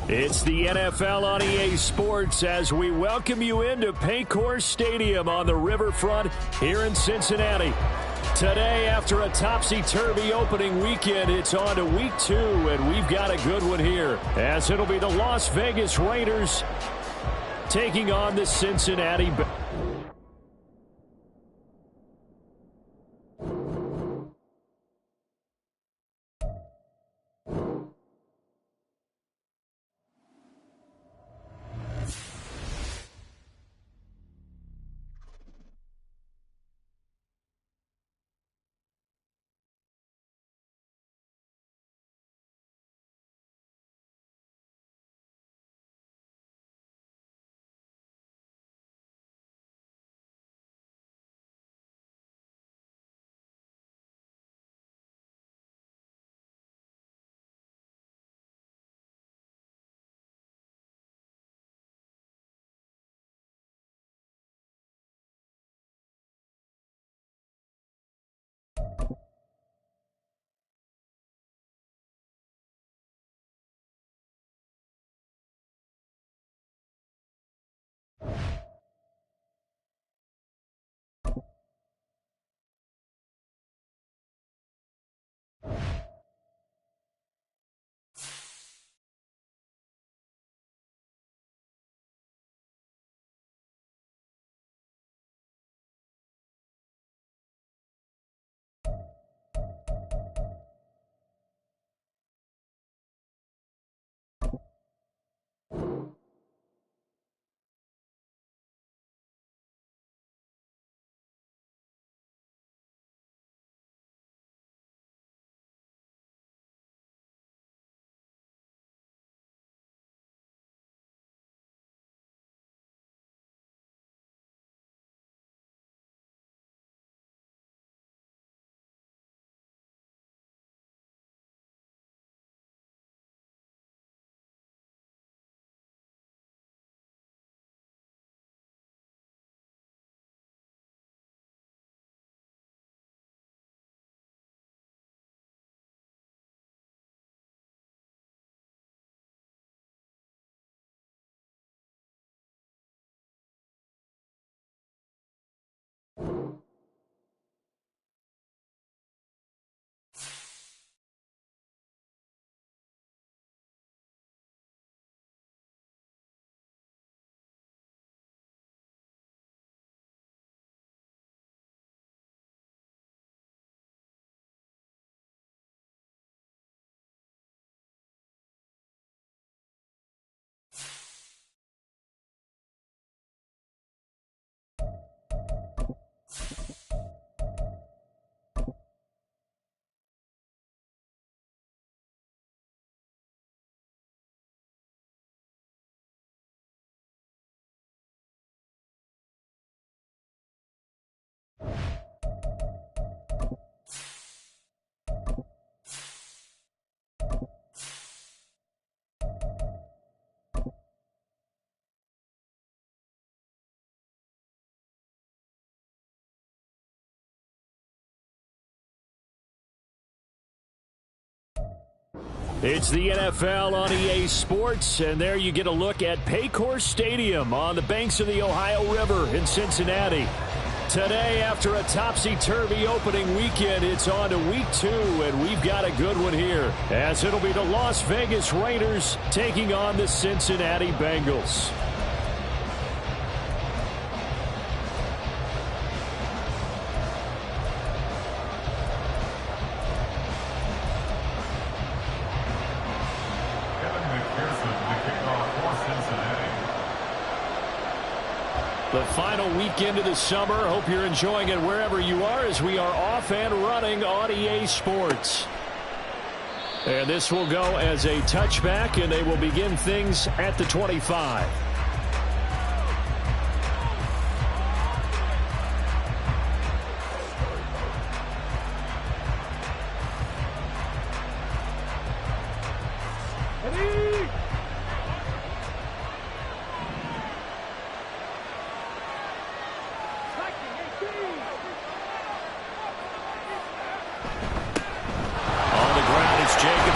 It's the NFL on EA Sports as we welcome you into Paycor Stadium on the riverfront here in Cincinnati. Today, after a topsy-turvy opening weekend, it's on to week 2, and we've got a good one here, as it'll be the Las Vegas Raiders taking on the Cincinnati Bengals. It's the NFL on EA Sports, and there you get a look at Paycor Stadium on the banks of the Ohio River in Cincinnati. Today, after a topsy-turvy opening weekend, it's on to week 2, and we've got a good one here, as it'll be the Las Vegas Raiders taking on the Cincinnati Bengals. The final weekend of the summer. Hope you're enjoying it wherever you are as we are off and running on EA Sports. And this will go as a touchback, and they will begin things at the 25.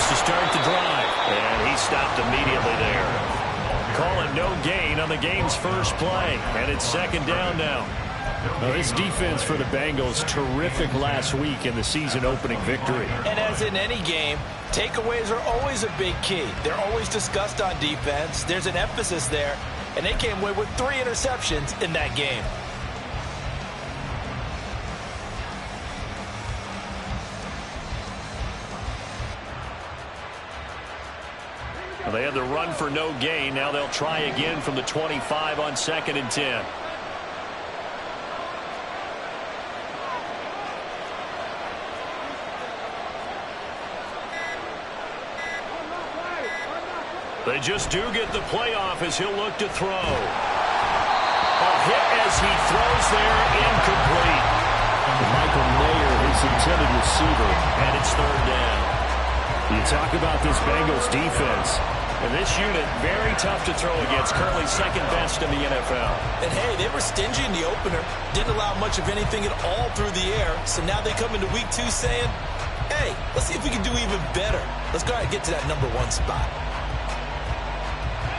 To start the drive, and he stopped immediately there. on the game's first play, and it's second down now. Well, this defense for the Bengals, terrific last week in the season-opening victory. And as in any game, takeaways are always a big key. They're always discussed on defense. There's an emphasis there, and they came away with 3 interceptions in that game. Well, they had the run for no gain. Now they'll try again from the 25 on 2nd and 10. They just do get the playoff as he'll look to throw. A hit as he throws there, incomplete. Michael Mayer, his intended receiver, and it's 3rd down. You talk about this Bengals defense. And this unit, very tough to throw against, currently 2nd best in the NFL. And hey, they were stingy in the opener, didn't allow much of anything at all through the air. So now they come into week 2 saying, hey, let's see if we can do even better. Let's go ahead and get to that number 1 spot.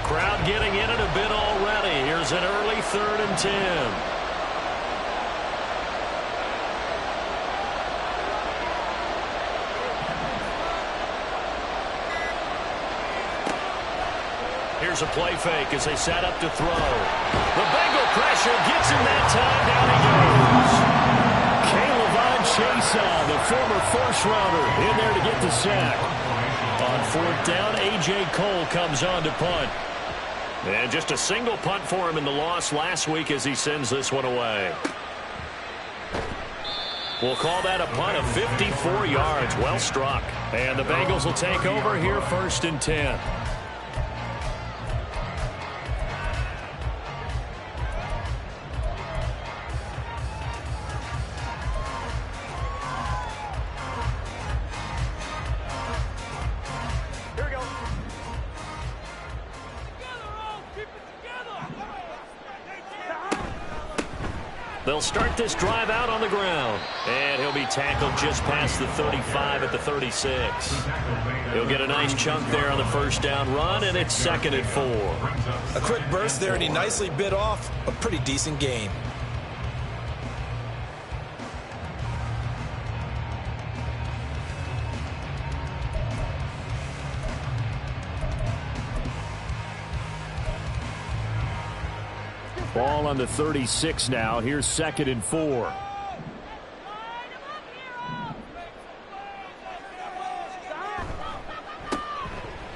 Crowd getting in it a bit already. Here's an early 3rd and 10. Here's a play fake as they set up to throw. The Bengal pressure gets him that time. Down he goes. Caleb the former first-rounder, in there to get the sack. On 4th down, A.J. Cole comes on to punt. And just a single punt for him in the loss last week as he sends this one away. We'll call that a punt of 54 yards. Well struck. And the Bengals will take over here 1st and 10. They'll start this drive out on the ground. And he'll be tackled just past the 35 at the 36. He'll get a nice chunk there on the 1st down run, and it's 2nd and 4. A quick burst there, and he nicely bit off a pretty decent gain. Ball on the 36 now. Here's 2nd and 4.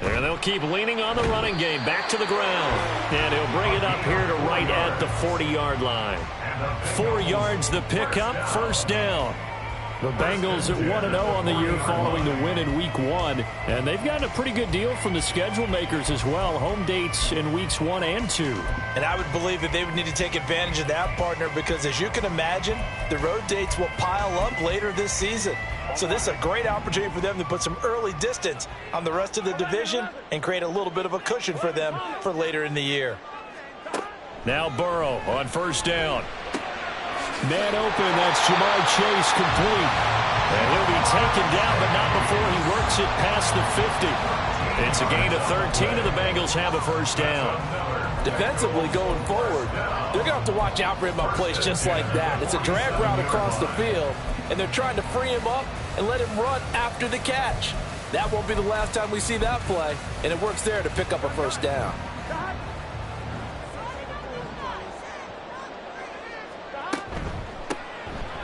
And they'll keep leaning on the running game. Back to the ground. And he'll bring it up here to right at the 40-yard line. 4 yards the pickup, 1st down. The Bengals at 1-0 on the year following the win in Week 1. And they've gotten a pretty good deal from the schedule makers as well. Home dates in Weeks 1 and 2. And I would believe that they would need to take advantage of that, partner, because as you can imagine, the road dates will pile up later this season. So this is a great opportunity for them to put some early distance on the rest of the division and create a little bit of a cushion for them for later in the year. Now Burrow on 1st down. Man open, that's Jamar Chase complete. And he'll be taken down, but not before he works it past the 50. It's a gain of 13, and the Bengals have a 1st down. Defensively going forward, they're going to have to watch out for him on plays just like that. It's a drag route across the field, and they're trying to free him up and let him run after the catch. That won't be the last time we see that play, and it works there to pick up a 1st down.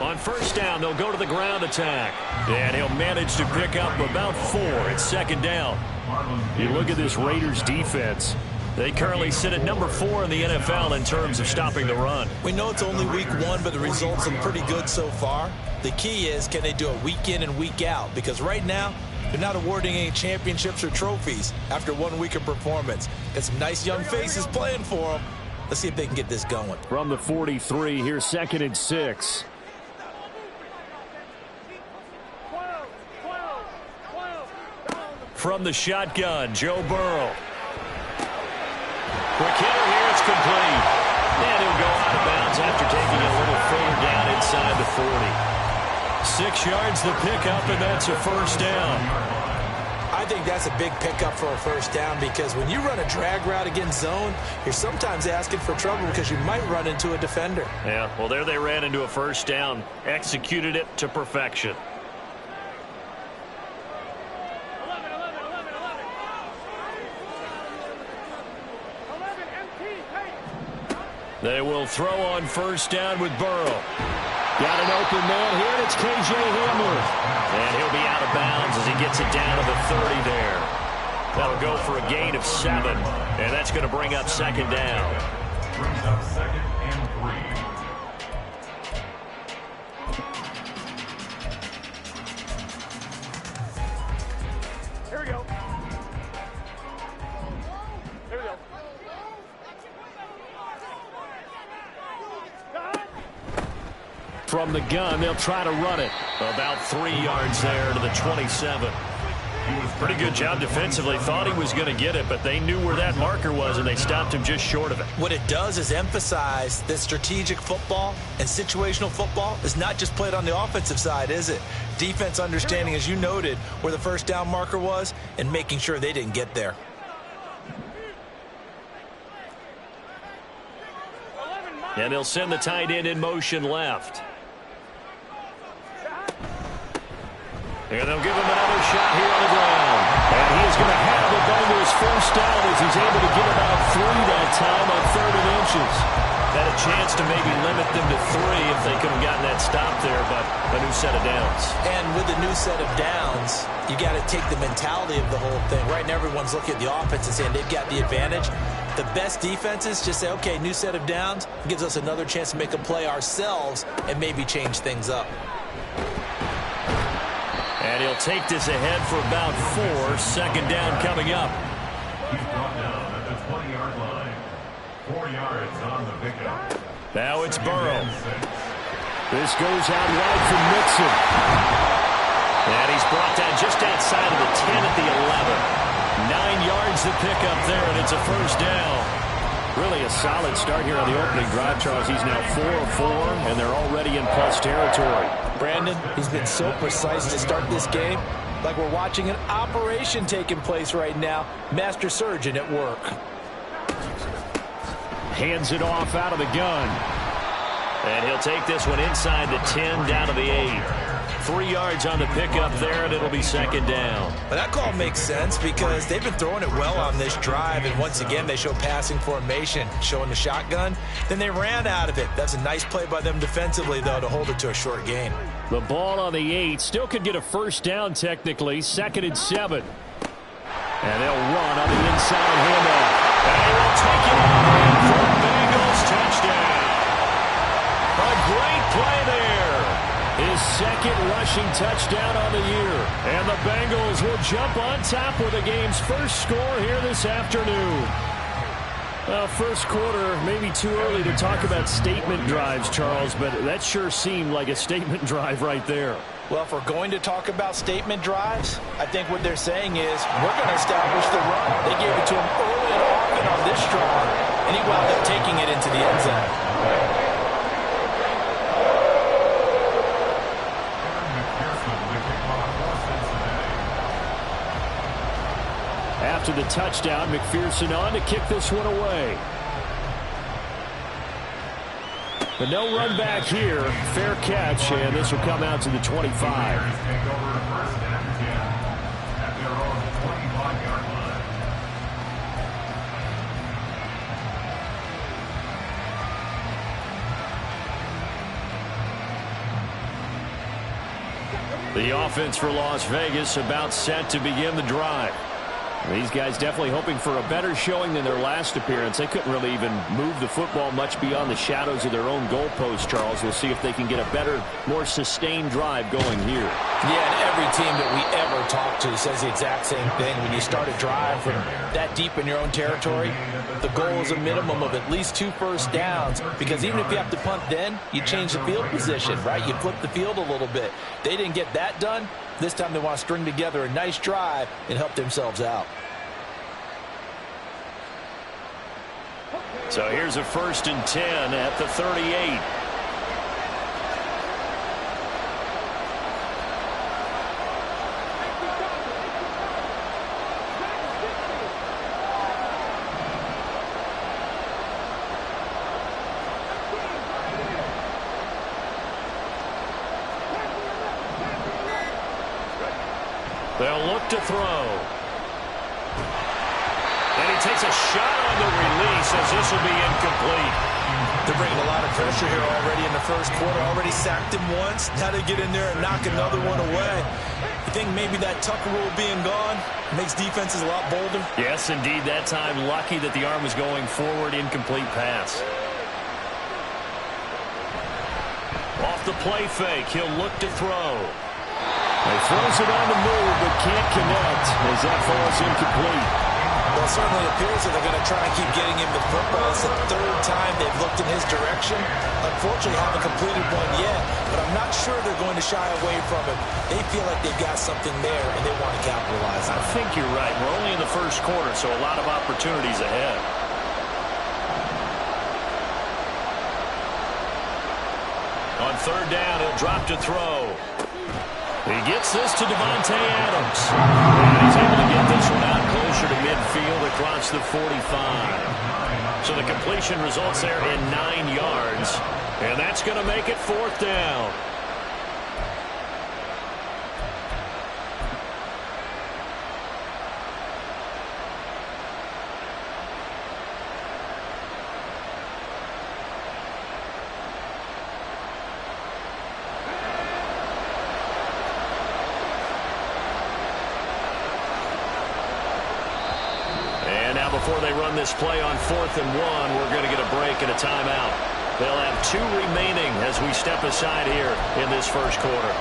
On 1st down, they'll go to the ground attack. And he'll manage to pick up about 4. It's 2nd down. You look at this Raiders defense. They currently sit at number 4 in the NFL in terms of stopping the run. We know it's only week 1, but the results are pretty good so far. The key is, can they do it week in and week out? Because right now, they're not awarding any championships or trophies after 1 week of performance. Got some nice young faces playing for them. Let's see if they can get this going. From the 43, here's 2nd and 6. From the shotgun, Joe Burrow. Quick hitter here, it's complete. And he'll go out of bounds after taking it a little further down inside the 40. 6 yards the pickup, and that's a 1st down. I I think that's a big pickup for a first down because when you run a drag route against zone, you're sometimes asking for trouble because you might run into a defender. Yeah, well, there they ran into a first down, executed it to perfection. They will throw on first down with Burrow. Got an open man here, and it's K.J. Hamler. And he'll be out of bounds as he gets it down to the 30 there. That'll go for a gain of 7, and that's going to bring up second down. Brings up 2nd and 3. Here we go. Here we go. From the gun, they'll try to run it. About 3 yards there to the 27. Pretty good job defensively. Thought he was going to get it, but they knew where that marker was, and they stopped him just short of it. What it does is emphasize that strategic football and situational football is not just played on the offensive side, is it? Defense understanding, as you noted, where the first down marker was and making sure they didn't get there. And they'll send the tight end in motion left. And they'll give him another shot here on the ground. And he is going to have the Bengals first down as he's able to get about 3 that time on 3rd and inches. Had a chance to maybe limit them to 3 if they could have gotten that stop there, but a new set of downs. And with the new set of downs, you got to take the mentality of the whole thing. Right now, everyone's looking at the offense and saying they've got the advantage. The best defenses just say, okay, new set of downs, gives us another chance to make a play ourselves and maybe change things up. And he'll take this ahead for about 4. Second down coming up. He's brought down at the 20-yard line. 4 yards on the pickup. Now it's Burrow. This goes out wide from Mixon. And he's brought down just outside of the 10 at the 11. 9 yards to pick up there, and it's a first down. Really a solid start here on the opening drive, Charles. He's now 4 of 4, and they're already in plus territory. Brandon, he's been so precise to start this game, like we're watching an operation taking place right now. Master surgeon at work. Hands it off out of the gun. And he'll take this one inside the 10 down to the 8. 3 yards on the pickup there, and it'll be second down. But that call makes sense because they've been throwing it well on this drive, and once again they show passing formation, showing the shotgun. Then they ran out of it. That's a nice play by them defensively, though, to hold it to a short game. The ball on the 8. Still could get a first down technically. 2nd and 7. And they'll run on the inside handoff. And they will take it out for Bengals touchdown. A great play there. His 2nd rushing touchdown on the year. And the Bengals will jump on top with the game's first score here this afternoon. First quarter, maybe too early to talk about statement drives, Charles, but that sure seemed like a statement drive right there. Well, if we're going to talk about statement drives, I think what they're saying is we're going to establish the run. They gave it to him early and often on this drive, and he wound up taking it into the end zone. After the touchdown, McPherson on to kick this one away. But no run back here. Fair catch, and this will come out to the 25. The offense for Las Vegas about set to begin the drive. These guys definitely hoping for a better showing than their last appearance. They couldn't really even move the football much beyond the shadows of their own goalpost, Charles. We'll see if they can get a better, more sustained drive going here. Yeah, and every team that we ever talk to says the exact same thing. When you start a drive from that deep in your own territory, the goal is a minimum of at least 2 first downs, because even if you have to punt then, you change the field position, right? You flip the field a little bit. They didn't get that done. This time they want to string together a nice drive and help themselves out. So here's a 1st and 10 at the 38. They'll look to throw. And he takes a shot on the release as this will be incomplete. They're bringing a lot of pressure here already in the first quarter. Already sacked him once. Now they get in there and knock another one away. You think maybe that Tucker rule being gone makes defenses a lot bolder? Yes, indeed. That time, lucky that the arm was going forward. Incomplete pass. Off the play fake. He'll look to throw. He throws it on the move, but can't connect as that falls incomplete. Well, it certainly appears that they're going to try and keep getting him the football. It's the third time they've looked in his direction. Unfortunately, haven't completed one yet, but I'm not sure they're going to shy away from him. They feel like they've got something there, and they want to capitalize on it. I think you're right. We're only in the first quarter, so a lot of opportunities ahead. On third down, he'll drop to throw. He gets this to Davante Adams. And he's able to get this one out closer to midfield across the 45. So the completion results there in 9 yards. And that's going to make it fourth down. Before they run this play on 4th and 1, we're going to get a break and a timeout. They'll have 2 remaining as we step aside here in this first quarter.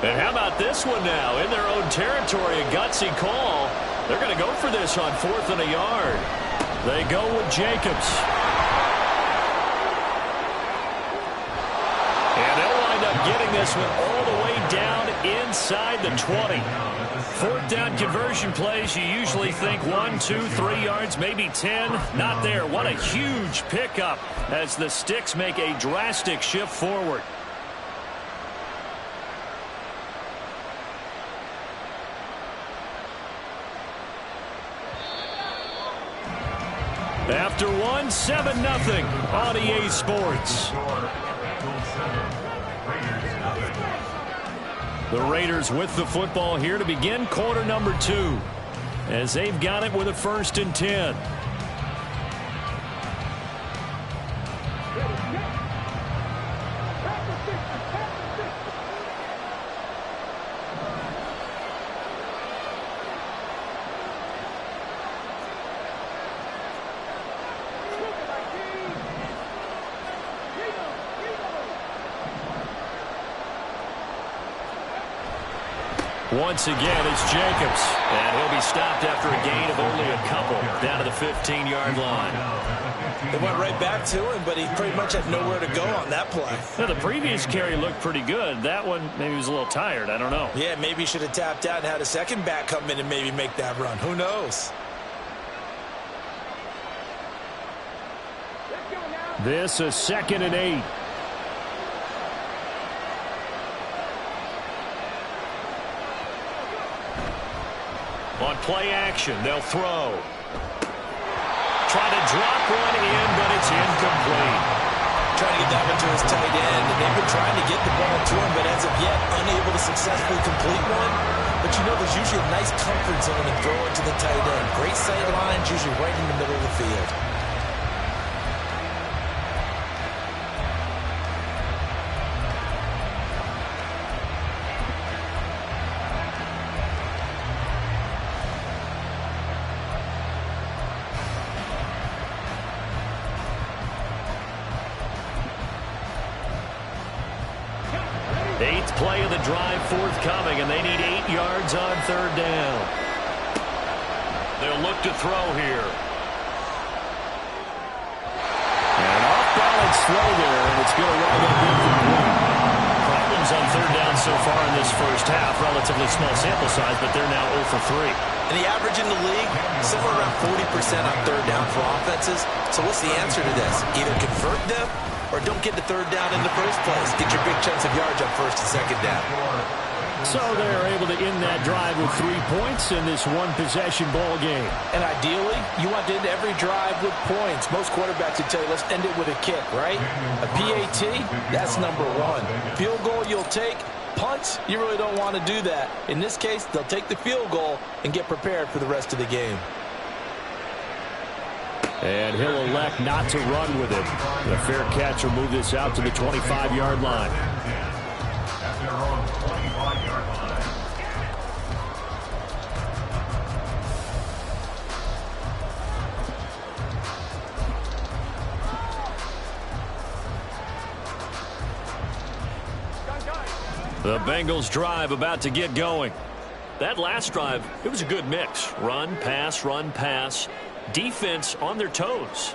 And how about this one now? In their own territory, a gutsy call. They're going to go for this on 4th and a yard. They go with Jacobs. And they'll wind up getting this one all the way down inside the 20. 4th down conversion plays, you usually think 1, 2, 3 yards, maybe 10. Not there. What a huge pickup as the Sticks make a drastic shift forward. After 1, 7-0 on EA Sports. The Raiders with the football here to begin quarter number 2 as they've got it with a 1st and 10. Once again, it's Jacobs, and he'll be stopped after a gain of only a couple down to the 15-yard line. They went right back to him, but he pretty much had nowhere to go on that play. Now, the previous carry looked pretty good. That one, maybe he was a little tired. I don't know. Yeah, maybe he should have tapped out and had a second back come in and maybe make that run. Who knows? This is 2nd and 8. On play action, they'll throw. Try to drop one in, but it's incomplete. Trying to get that one to his tight end, and they've been trying to get the ball to him, but as of yet, unable to successfully complete one. But you know, there's usually a nice comfort zone in throwing to the tight end. Great sight lines, usually right in the middle of the field. Eighth play of the drive forthcoming, and they need 8 yards on 3rd down. They'll look to throw here. And off-balance throw there, and it's going to wind up incomplete. Problem attempts on third down so far in this first half. Relatively small sample size, but they're now 0 for 3. And the average in the league, somewhere around 40% on third down for offenses. So what's the answer to this? Either convert them or don't get to third down in the first place. Get your big chunks of yards on first and second down. So they're able to end that drive with 3 points in this one-possession ball game. And ideally, you want to end every drive with points. Most quarterbacks would tell you, let's end it with a kick, right? A PAT, that's number one. Field goal you'll take. Punts, you really don't want to do that. In this case, they'll take the field goal and get prepared for the rest of the game. And he'll elect not to run with it. The fair catch will move this out to the 25-yard line. At their own 25-yard line. The Bengals drive about to get going. That last drive, it was a good mix. Run, pass, defense on their toes.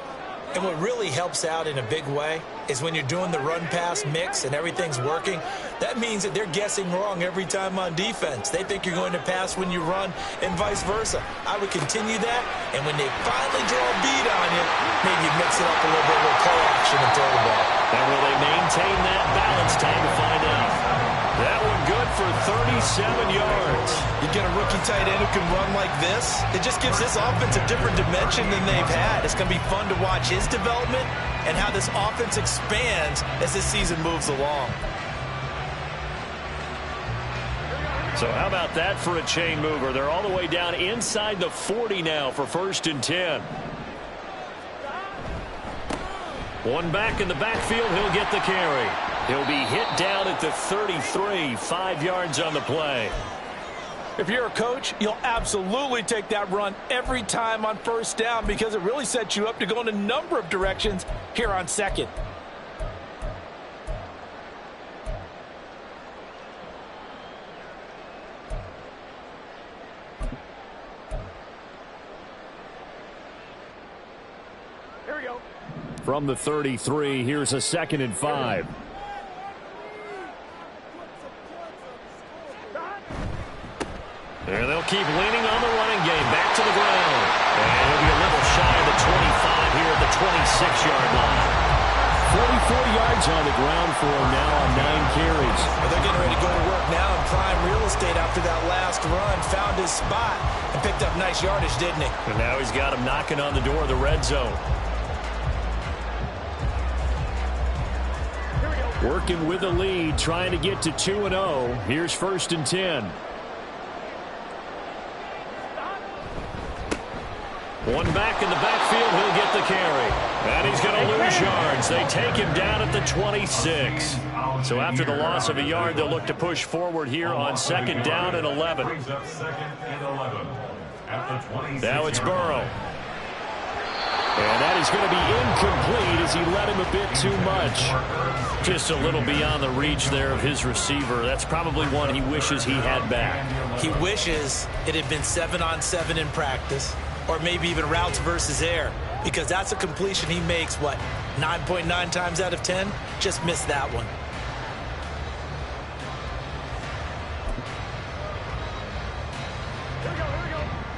And what really helps out in a big way is when you're doing the run-pass mix and everything's working, that means that they're guessing wrong every time on defense. They think you're going to pass when you run and vice versa. I would continue that, and when they finally draw a beat on you, maybe mix it up a little bit with play action and throw the ball. And will they maintain that balance? Time to find out. That one good for 37 yards. You get a rookie tight end who can run like this, it just gives this offense a different dimension than they've had. It's going to be fun to watch his development and how this offense expands as this season moves along. So how about that for a chain mover? They're all the way down inside the 40 now for 1st and 10. One back in the backfield, he'll get the carry. He'll be hit down at the 33, 5 yards on the play. If you're a coach, you'll absolutely take that run every time on first down because it really sets you up to go in a number of directions here on second. Here we go. From the 33, here's a 2nd and 5. And they'll keep leaning on the running game. Back to the ground. And he'll be a little shy of the 25 here at the 26-yard line. 44 yards on the ground for him now on 9 carries. Well, they're getting ready to go to work now in prime real estate after that last run. Found his spot and picked up nice yardage, didn't he? And now he's got him knocking on the door of the red zone. Working with the lead, trying to get to 2-0. Here's 1st and 10. One back in the backfield, he'll get the carry. And he's going to lose yards. They take him down at the 26. So after the loss of a yard, they'll look to push forward here on 2nd down and 11. Now it's Burrow. And that is going to be incomplete as he led him a bit too much. Just a little beyond the reach there of his receiver. That's probably one he wishes he had back. He wishes it had been 7-on-7 in practice, or maybe even routes versus air, because that's a completion he makes, 9.9 times out of 10? Just missed that one.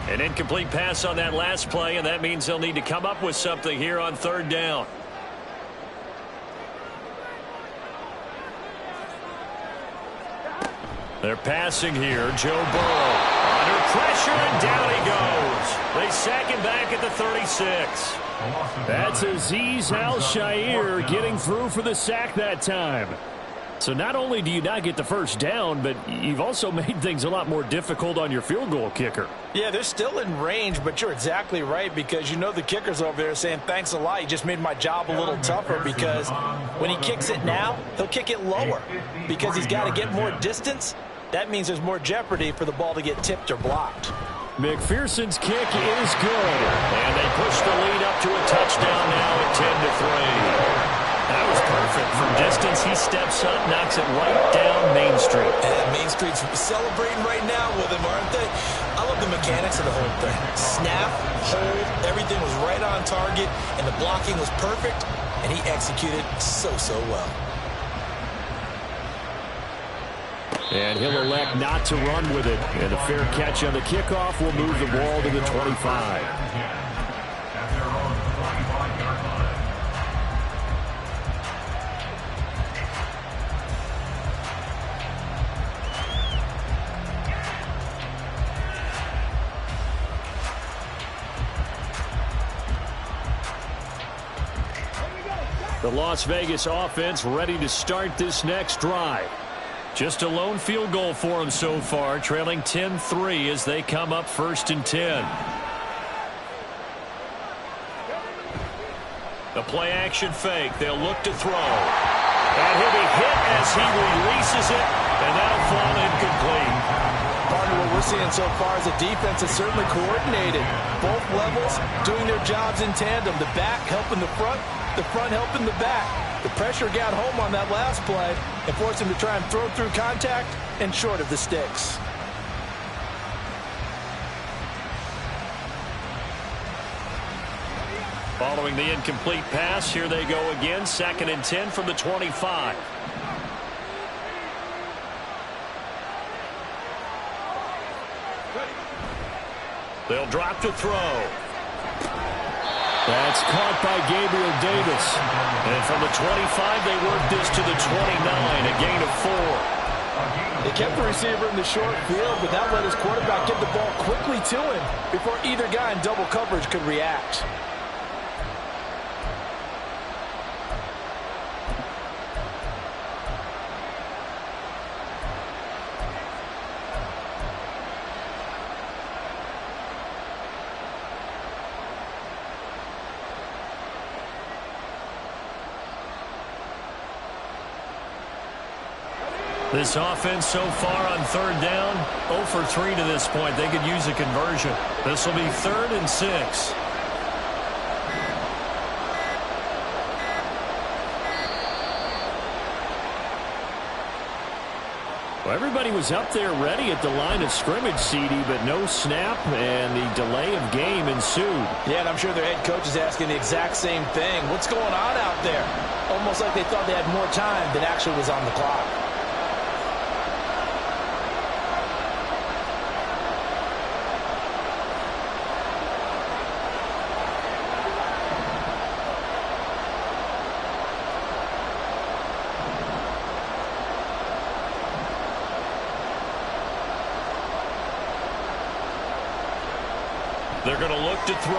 An incomplete pass on that last play, and that means they'll need to come up with something here on 3rd down. They're passing here. Joe Burrow under pressure, and down he goes. They sack him back at the 36. That's Azeez Al-Shaair getting through for the sack that time. So not only do you not get the 1st down, but you've also made things a lot more difficult on your field goal kicker. Yeah, they're still in range, but you're exactly right, because you know the kicker's over there saying, thanks a lot, you just made my job a little tougher, because when he kicks it now, he'll kick it lower because he's got to get more distance. That means there's more jeopardy for the ball to get tipped or blocked. McPherson's kick is good, and they push the lead up to a touchdown now at 10-3. That was perfect. From distance, he steps up, knocks it right down Main Street. And Main Street's celebrating right now with him, aren't they? I love the mechanics of the whole thing. Snap, hold, everything was right on target, and the blocking was perfect, and he executed so well. And he'll elect not to run with it. And a fair catch on the kickoff will move the ball to the 25. At their own 25-yard line. The Las Vegas offense ready to start this next drive. Just a lone field goal for them so far, trailing 10-3 as they come up 1st and 10. The play action fake. They'll look to throw. And he'll be hit as he releases it, and that'll fall incomplete. Partner, what we're seeing so far is the defense is certainly coordinated. Both levels doing their jobs in tandem. The back helping the front helping the back. The pressure got home on that last play and forced him to try and throw through contact and short of the sticks. Following the incomplete pass, here they go again. 2nd and 10 from the 25. They'll drop to throw. That's caught by Gabriel Davis. And from the 25, they work this to the 29, a gain of 4. They kept the receiver in the short field, but that let his quarterback get the ball quickly to him before either guy in double coverage could react. This offense so far on 3rd down, 0 for 3 to this point. They could use a conversion. This will be 3rd and 6. Well, everybody was up there ready at the line of scrimmage, CD, but no snap, and the delay of game ensued. Yeah, and I'm sure their head coach is asking the exact same thing. What's going on out there? Almost like they thought they had more time than actually was on the clock. They're going to look to throw.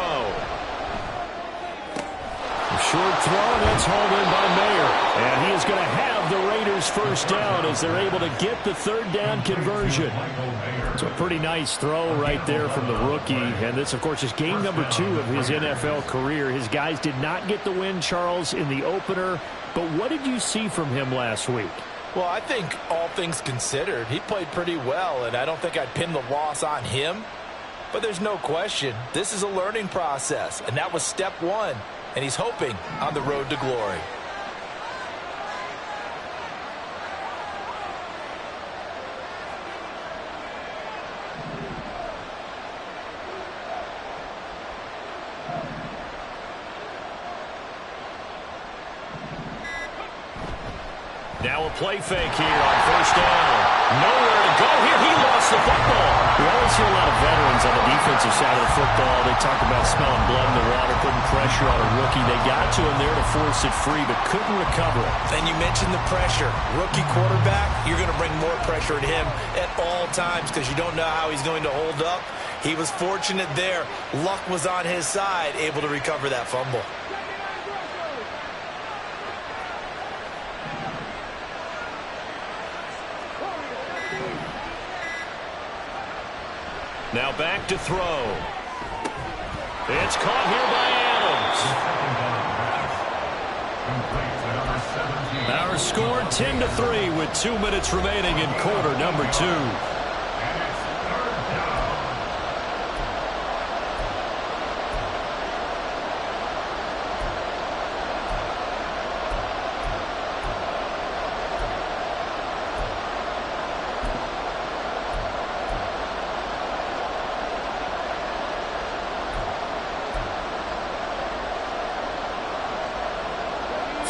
A short throw, and that's hauled in by Mayer. And he is going to have the Raiders first down as they're able to get the 3rd down conversion. So a pretty nice throw right there from the rookie. And this, of course, is game number 2 of his NFL career. His guys did not get the win, Charles, in the opener. But what did you see from him last week? Well, I think all things considered, he played pretty well, and I don't think I'd pin the loss on him. But there's no question, this is a learning process, and that was step 1, and he's hoping on the road to glory. Now a play fake here on 1st down. Nowhere to go here. He lost the football. We always hear a lot of veterans on the defensive side of the football. They talk about smelling blood in the water, putting pressure on a rookie. They got to him there to force it free, but couldn't recover it. And you mentioned the pressure. Rookie quarterback, you're going to bring more pressure at him at all times because you don't know how he's going to hold up. He was fortunate there. Luck was on his side, able to recover that fumble. Now back to throw. It's caught here by Adams. Our score 10-3 with 2 minutes remaining in quarter number 2.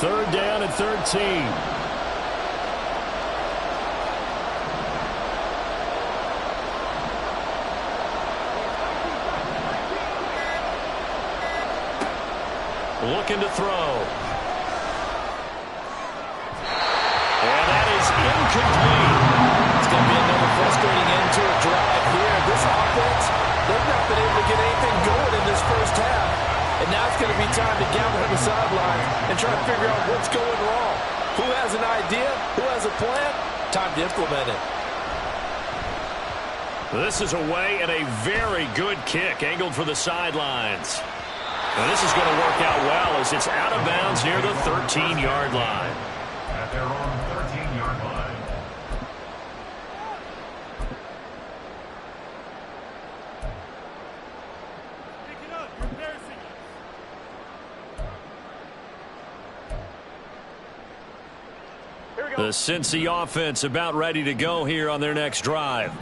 Third down and 13. looking to throw. And that is incomplete. It's going to be another frustrating end to a drive here. This offense, they've not been able to get anything going in this first half. And now it's going to be time to gather on the sidelines and try to figure out what's going wrong. Who has an idea? Who has a plan? Time to implement it. This is away and a very good kick angled for the sidelines. And this is going to work out well as it's out of bounds near the 13-yard line. At their own 13-yard line. The Cincy offense about ready to go here on their next drive.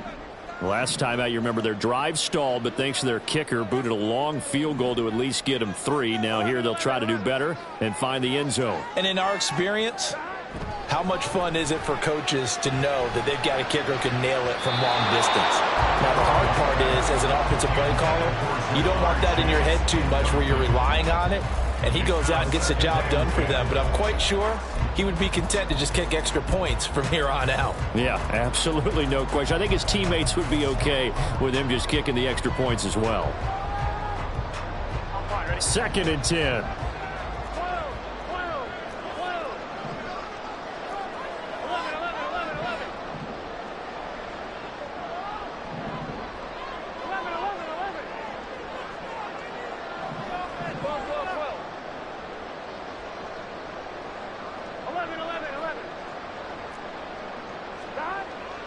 Last time out, you remember their drive stalled, but thanks to their kicker, booted a long field goal to at least get them 3. Now here they'll try to do better and find the end zone. And in our experience, how much fun is it for coaches to know that they've got a kicker who can nail it from long distance? Now, the hard part is, as an offensive play caller, you don't want that in your head too much where you're relying on it, and he goes out and gets the job done for them. But I'm quite sure he would be content to just kick extra points from here on out. Yeah, absolutely no question. I think his teammates would be okay with him just kicking the extra points as well. 2nd and 10.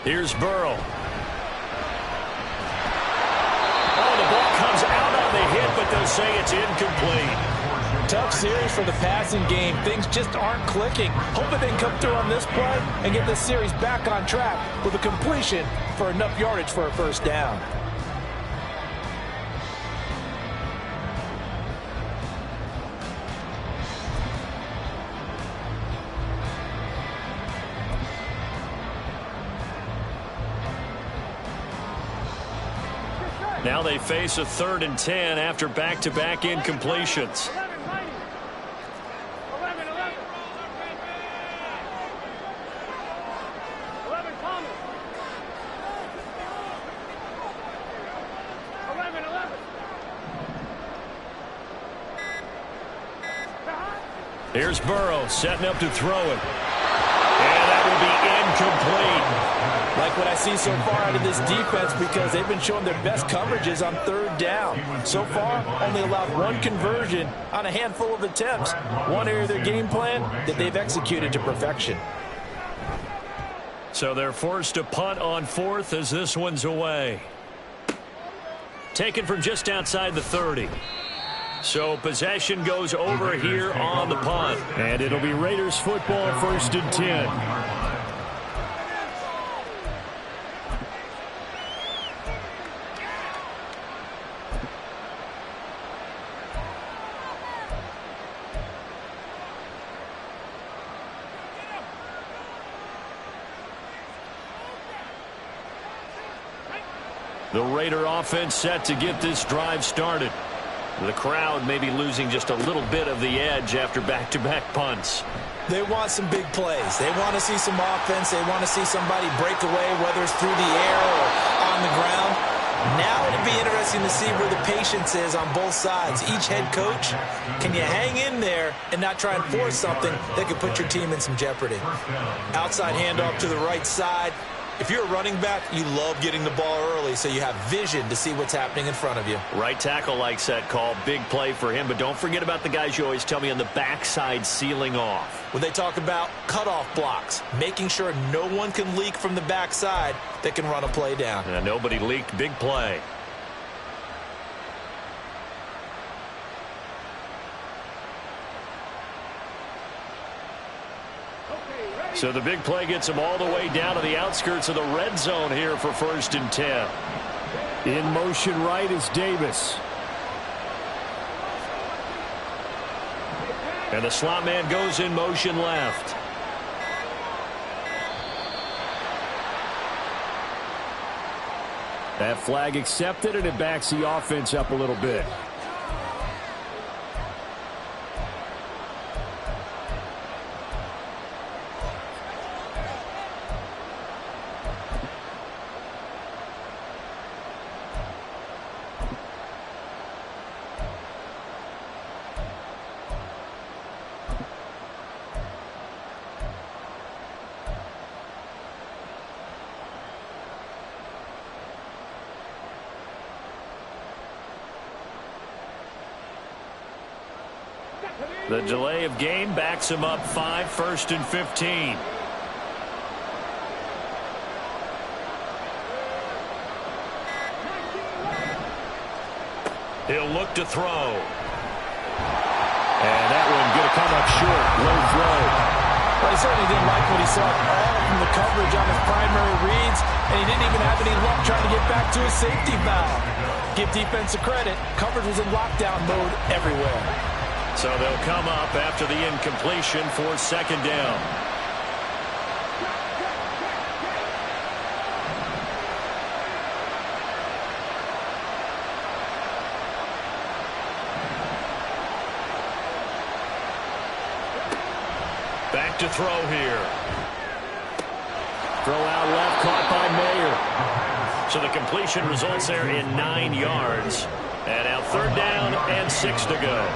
Here's Burrow. Oh, the ball comes out on the hit, but they'll say it's incomplete. Tough series for the passing game. Things just aren't clicking. Hoping they can come through on this play and get this series back on track with a completion for enough yardage for a first down. Now they face a 3rd and 10 after back-to-back incompletions. Here's Burrow setting up to throw it. And that will be incomplete. Like what I see so far out of this defense, because they've been showing their best coverages on 3rd down. So far, only allowed 1 conversion on a handful of attempts. One area of their game plan that they've executed to perfection. So they're forced to punt on 4th as this one's away. Taken from just outside the 30. So possession goes over here on the punt. And it'll be Raiders football, 1st and 10. The Raider offense set to get this drive started. The crowd may be losing just a little bit of the edge after back-to-back punts. They want some big plays. They want to see some offense. They want to see somebody break away, whether it's through the air or on the ground. Now it'll be interesting to see where the patience is on both sides. Each head coach, can you hang in there and not try and force something that could put your team in some jeopardy? Outside handoff to the right side. If you're a running back, you love getting the ball early so you have vision to see what's happening in front of you. Right tackle likes that call. Big play for him, but don't forget about the guys you always tell me on the backside sealing off. When they talk about cutoff blocks, making sure no one can leak from the backside that can run a play down. Nobody leaked. Big play. So the big play gets them all the way down to the outskirts of the red zone here for 1st and 10. In motion right is Davis. And the slot man goes in motion left. That flag accepted, and it backs the offense up a little bit. The delay of game backs him up 5, 1st and 15. He'll look to throw. And that one going to come up short. Low throw. Well, he certainly didn't like what he saw all from the coverage on his primary reads, and he didn't even have any luck trying to get back to his safety valve. Give defense a credit. Coverage was in lockdown mode everywhere. So they'll come up after the incompletion for 2nd down. Back to throw here. Throw out left, caught by Mayer. So the completion results there in 9 yards. And now 3rd down and 6 to go.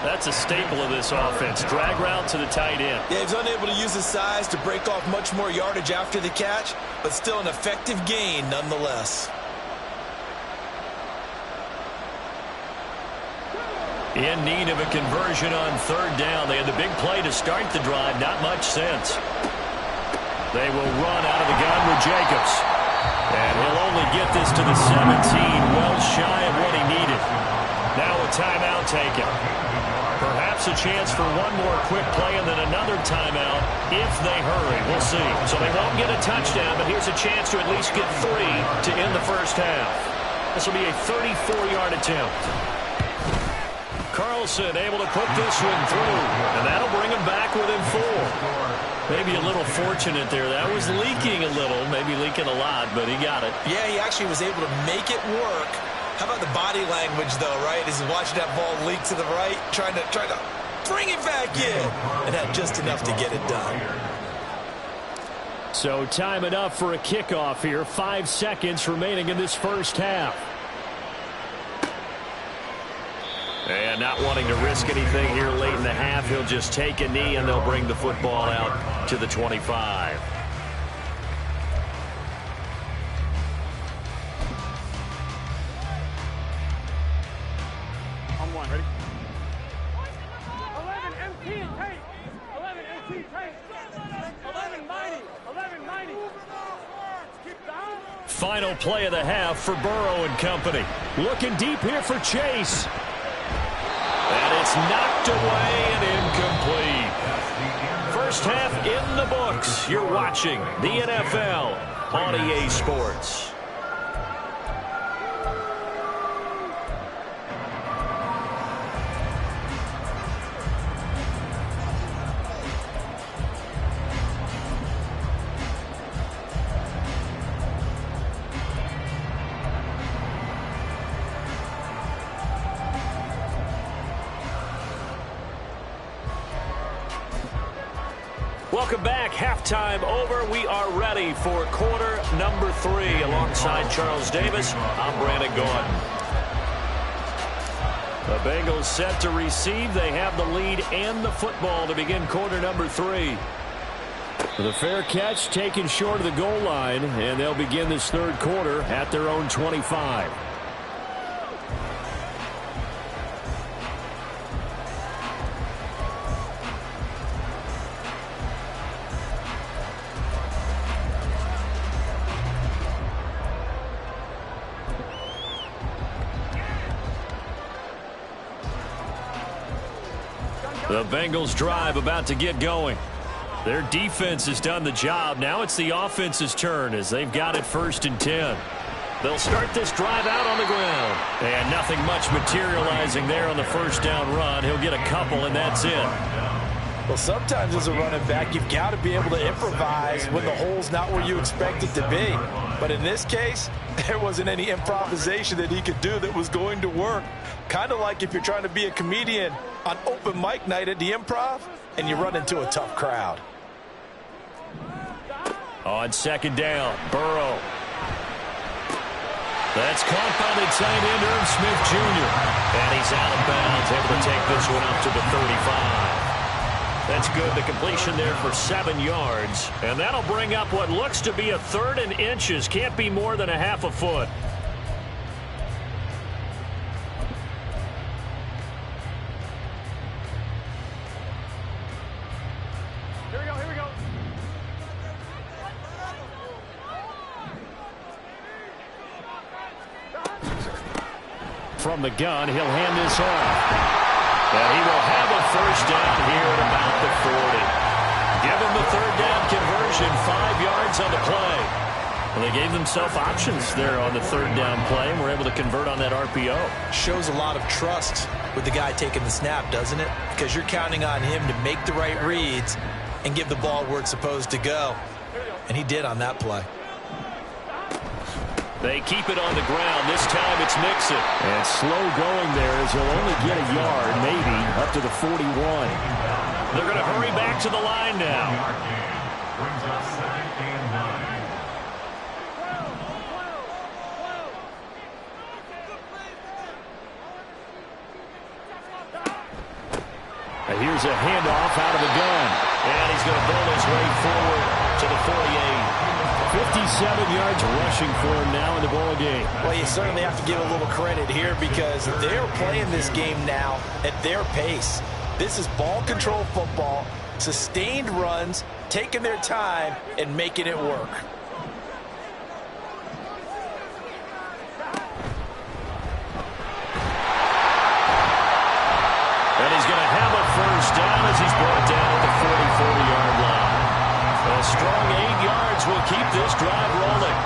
That's a staple of this offense. Drag route to the tight end. Yeah, he's unable to use his size to break off much more yardage after the catch, but still an effective gain nonetheless. In need of a conversion on 3rd down. They had the big play to start the drive. Not much sense. They will run out of the gun with Jacobs. And he'll only get this to the 17, well shy of what he needed. Now a timeout taken. Perhaps a chance for one more quick play and then another timeout if they hurry. We'll see. So they won't get a touchdown, but here's a chance to at least get 3 to end the first half. This will be a 34-yard attempt. Carlson able to put this one through, and that'll bring him back within 4. Maybe a little fortunate there. That was leaking a little, maybe leaking a lot, but he got it. Yeah, he actually was able to make it work. How about the body language, though, right? As he's watching that ball leak to the right, trying to bring it back in, and had just enough to get it done. So time enough for a kickoff here. 5 seconds remaining in this first half. And not wanting to risk anything here late in the half, he'll just take a knee and they'll bring the football out to the 25. On 1, ready? 11 MT tape. 11 MT tape. 11 mighty. 11 mighty. Keep down. Final play of the half for Burrow and company. Looking deep here for Chase. And it's knocked away and incomplete. First half in the books. You're watching the NFL on EA Sports. Welcome back. Halftime over. We are ready for quarter number 3. Alongside Charles Davis, I'm Brandon Gordon. The Bengals set to receive. They have the lead and the football to begin quarter number 3. The fair catch taken short of the goal line, and they'll begin this third quarter at their own 25. The Bengals drive about to get going. Their defense has done the job. Now it's the offense's turn as they've got it 1st and 10. They'll start this drive out on the ground. And nothing much materializing there on the first down run. He'll get a couple, and that's it. Well, sometimes as a running back, you've got to be able to improvise when the hole's not where you expect it to be. But in this case, there wasn't any improvisation that he could do that was going to work. Kind of like if you're trying to be a comedian on open mic night at the Improv and you run into a tough crowd. On 2nd down, Burrow. That's caught by the tight end, Irv Smith Jr. And he's out of bounds, able to take this one up to the 35. That's good. The completion there for 7 yards. And that'll bring up what looks to be a 3rd and inches. Can't be more than a half a foot. from the gun. He'll hand this off. And he will have a first down here at about the 40. Give him the third down conversion, 5 yards on the play. Well, they gave themselves options there on the third down play and were able to convert on that RPO. Shows a lot of trust with the guy taking the snap, doesn't it? Because you're counting on him to make the right reads and give the ball where it's supposed to go. And he did on that play. They keep it on the ground. This time it's Mixon. And slow going there as he'll only get a yard, maybe, up to the 41. They're going to hurry back to the line now. Brings up 2nd and 9. And here's a handoff out of the gun. And he's going to burn his way forward to the 48. 57 yards rushing for him now in the ball game. Well, you certainly have to give a little credit here because they're playing this game now at their pace. This is ball control football, sustained runs, taking their time and making it work. And he's going to have a first down as he's brought down at the 44-yard line. A strong 8 yards will keep this drive rolling.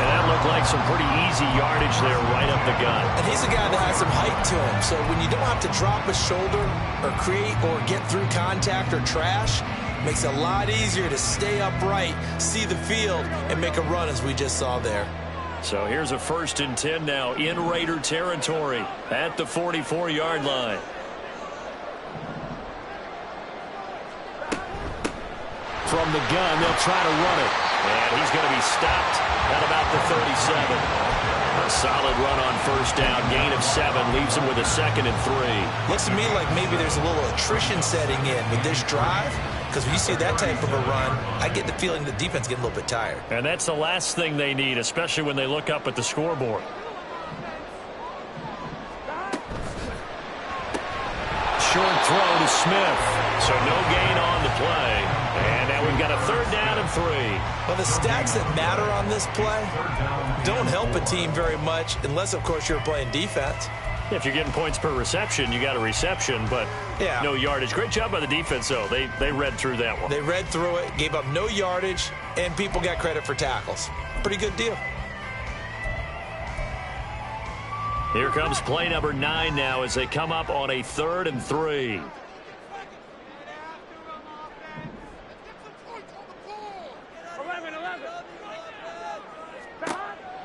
And that looked like some pretty easy yardage there right up the gut. And he's a guy that has some height to him. So when you don't have to drop a shoulder or create or get through contact or trash, it makes it a lot easier to stay upright, see the field, and make a run as we just saw there. So here's a 1st and 10 now in Raider territory at the 44-yard line. From the gun, they'll try to run it. And he's going to be stopped at about the 37. A solid run on first down. Gain of 7 leaves him with a 2nd and 3. Looks to me like maybe there's a little attrition setting in with this drive. Because when you see that type of a run, I get the feeling the defense getting a little bit tired. And that's the last thing they need, especially when they look up at the scoreboard. Short throw to Smith. So no gain on the play. And now we've got a 3rd down and 3. Well, the stats that matter on this play don't help a team very much unless, of course, you're playing defense. If you're getting points per reception, you got a reception, but no yardage. Great job by the defense, though. They read through that one. They read through it, gave up no yardage, and people got credit for tackles. Pretty good deal. Here comes play number 9 now as they come up on a 3rd and 3.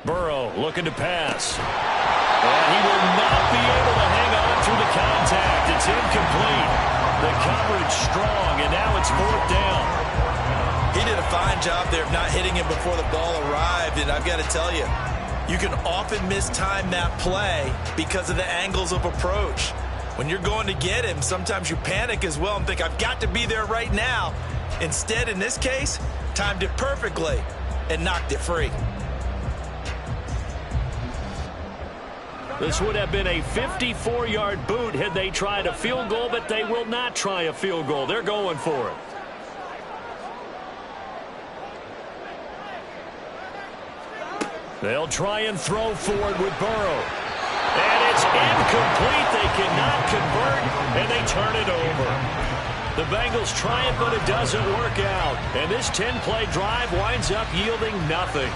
Burrow looking to pass. And he will not be able to hang on through the contact. It's incomplete. The coverage strong, and now it's 4th down. He did a fine job there of not hitting him before the ball arrived, and I've got to tell you, you can often mistime that play because of the angles of approach. When you're going to get him, sometimes you panic as well and think, I've got to be there right now. Instead, in this case, timed it perfectly and knocked it free. This would have been a 54-yard boot had they tried a field goal, but they will not try a field goal. They're going for it. They'll try and throw forward with Burrow. And it's incomplete. They cannot convert, and they turn it over. The Bengals try it, but it doesn't work out. And this 10-play drive winds up yielding nothing.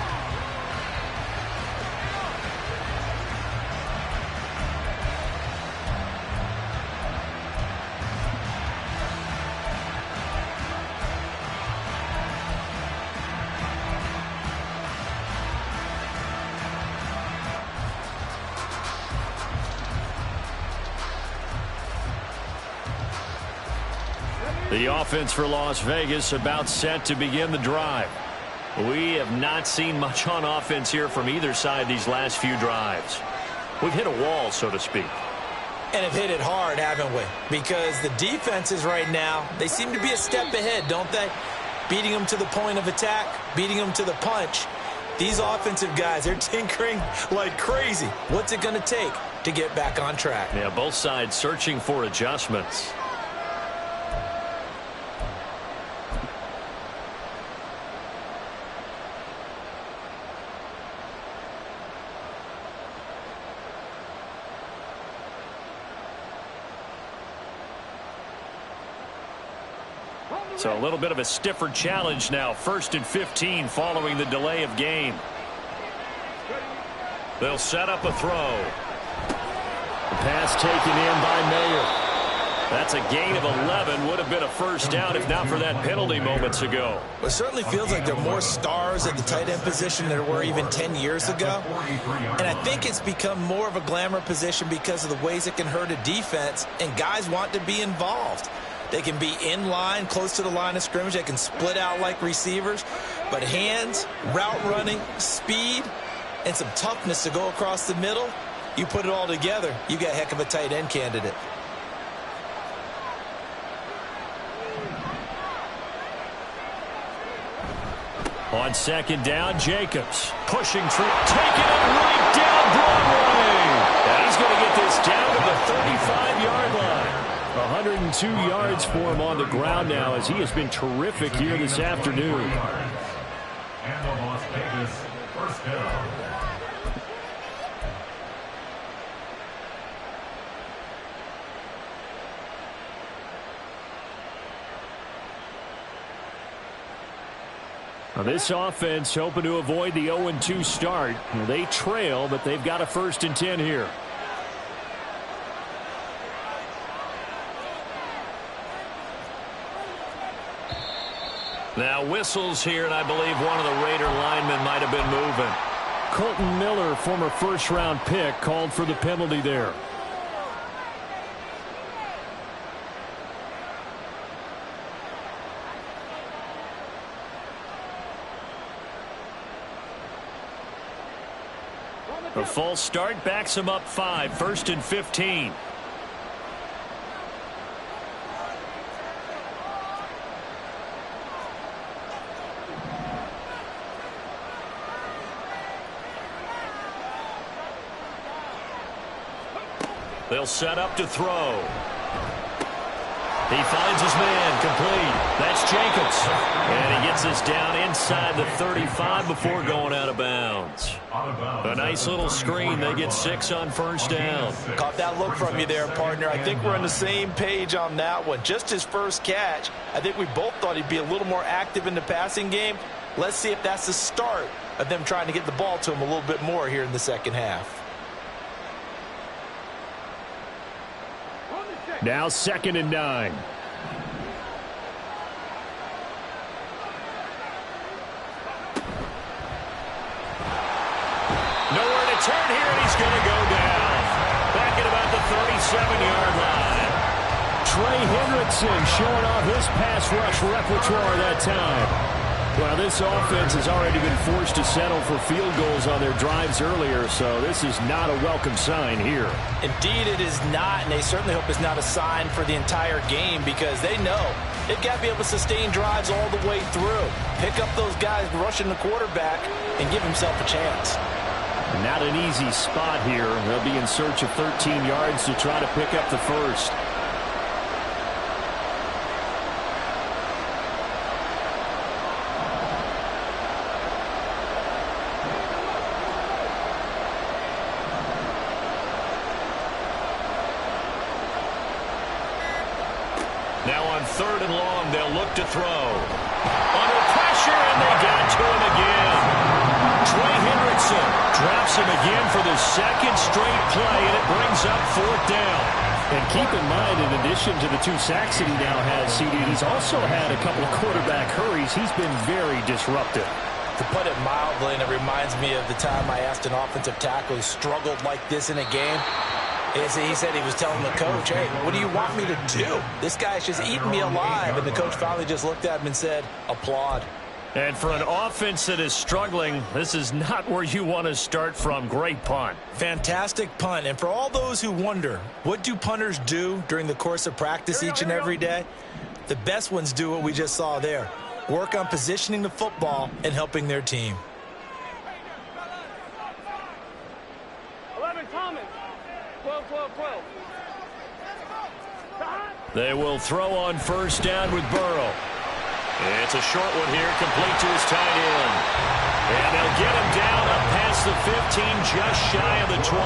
The offense for Las Vegas about set to begin the drive. We have not seen much on offense here from either side these last few drives. We've hit a wall, so to speak. And have hit it hard, haven't we? Because the defenses right now, they seem to be a step ahead, don't they? Beating them to the point of attack, beating them to the punch. These offensive guys, they're tinkering like crazy. What's it going to take to get back on track? Yeah, both sides searching for adjustments. So a little bit of a stiffer challenge now. 1st and 15 following the delay of game. They'll set up a throw. The pass taken in by Mayer. That's a gain of 11. Would have been a first down if not for that penalty moments ago. Well, it certainly feels like there are more stars at the tight end position than there were even 10 years ago. And I think it's become more of a glamour position because of the ways it can hurt a defense, and guys want to be involved. They can be in line, close to the line of scrimmage. They can split out like receivers. But hands, route running, speed, and some toughness to go across the middle, you put it all together, you got a heck of a tight end candidate. On 2nd down, Jacobs pushing through, taking it right down Broadway. And he's going to get this down to the 35-yard line. 102 yards for him on the ground now as he has been terrific here this afternoon. And the Las Vegas first down. Now this offense hoping to avoid the 0-2 start. They trail, but they've got a 1st and 10 here. Now whistles here, and I believe one of the Raider linemen might have been moving. Colton Miller, former first-round pick, called for the penalty there. A false start backs him up 5. 1st and 15. They'll set up to throw. He finds his man, complete. That's Jacobs. And he gets this down inside the 35 before going out of bounds. A nice little screen. They get 6 on 1st down. Caught that look from you there, partner. I think we're on the same page on that one. Just his first catch. I think we both thought he'd be a little more active in the passing game. Let's see if that's the start of them trying to get the ball to him a little bit more here in the second half. Now 2nd and 9. Nowhere to turn here, and he's going to go down. Back at about the 37-yard line. Trey Hendrickson showing off his pass rush repertoire that time. Well, this offense has already been forced to settle for field goals on their drives earlier, so this is not a welcome sign here. Indeed, it is not, and they certainly hope it's not a sign for the entire game because they know they've got to be able to sustain drives all the way through. Pick up those guys rushing the quarterback and give himself a chance. Not an easy spot here. They'll be in search of 13 yards to try to pick up the 1st. Now on 3rd and long, they'll look to throw. Under pressure, and they got to him again. Trey Hendrickson drops him again for the 2nd straight play, and it brings up 4th down. And keep in mind, in addition to the 2 sacks that he now has, CD, he's also had a couple of quarterback hurries. He's been very disruptive. To put it mildly, and it reminds me of the time I asked an offensive tackle who struggled like this in a game. He said he was telling the coach, hey, what do you want me to do? This guy's just eating me alive. And the coach finally just looked at him and said, applaud. And for an offense that is struggling, this is not where you want to start from. Great punt. Fantastic punt. And for all those who wonder, what do punters do during the course of practice each and every day? The best ones do what we just saw there. Work on positioning the football and helping their team. 11 Thomas. 12, 12, 12. They will throw on 1st down with Burrow. It's a short one here, complete to his tight end. And they'll get him down up past the 15, just shy of the 20.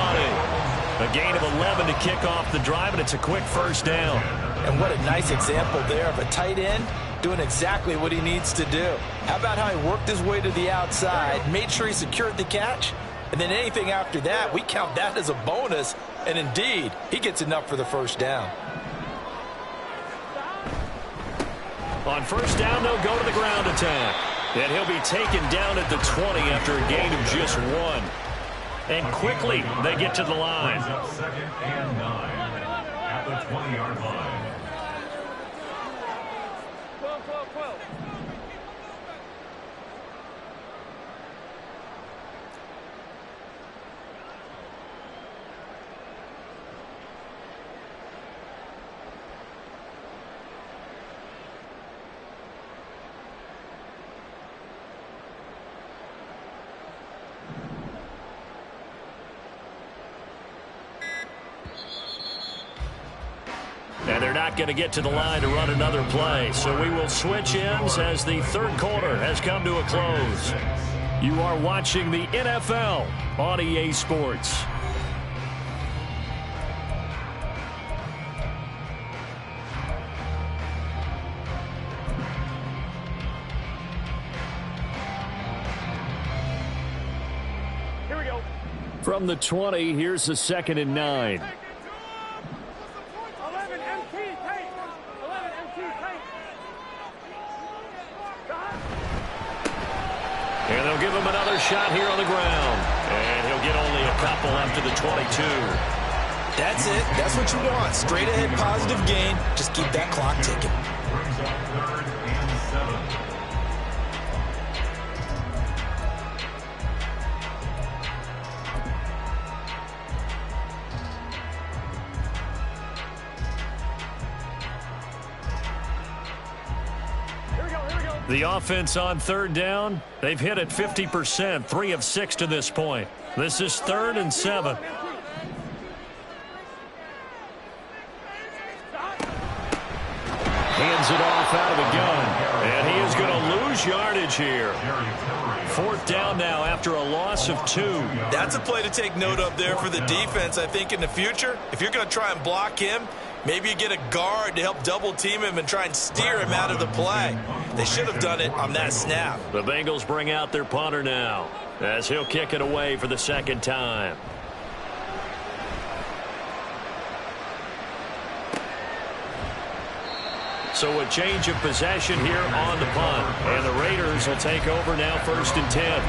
A gain of 11 to kick off the drive, and it's a quick 1st down. And what a nice example there of a tight end doing exactly what he needs to do. How about how he worked his way to the outside, made sure he secured the catch, and then anything after that, we count that as a bonus, and indeed, he gets enough for the first down. On first down, they'll go to the ground attack. And he'll be taken down at the 20 after a gain of just 1. And quickly, they get to the line. Brings up 2nd and 9 at the 20-yard line. 12, 12, 12. And they're not going to get to the line to run another play. So we will switch ends as the third quarter has come to a close. You are watching the NFL on EA Sports. Here we go. From the 20, here's the 2nd and 9. 11 MT, take. 11 MT, take. And they'll give him another shot here on the ground. And he'll get only a couple after the 22. That's it. That's what you want. Straight ahead positive gain. Just keep that clock ticking. Brings up 3rd and 7. The offense on third down, they've hit it 50%, 3 of 6 to this point. This is 3rd and 7. Hands it off out of the gun, and he is going to lose yardage here. 4th down now after a loss of 2. That's a play to take note of there for the defense, I think, in the future. If you're going to try and block him, maybe you get a guard to help double team him and try and steer him out of the play. They should have done it on that snap. The Bengals bring out their punter now as he'll kick it away for the 2nd time. So a change of possession here on the punt. And the Raiders will take over now 1st and 10.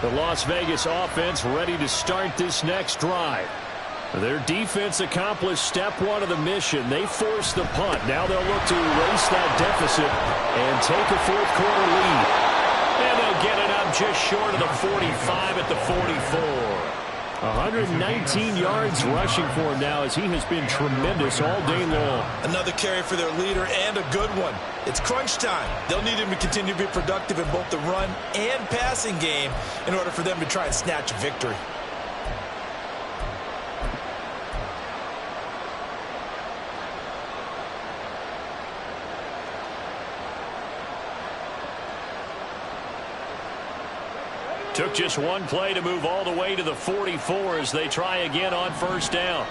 The Las Vegas offense ready to start this next drive. Their defense accomplished step 1 of the mission. They forced the punt. Now they'll look to erase that deficit and take a 4th quarter lead. And they'll get it up just short of the 45 at the 44. 119 yards rushing for him now as he has been tremendous all day long. Another carry for their leader and a good one. It's crunch time. They'll need him to continue to be productive in both the run and passing game in order for them to try and snatch a victory. Took just one play to move all the way to the 44 as they try again on 1st down.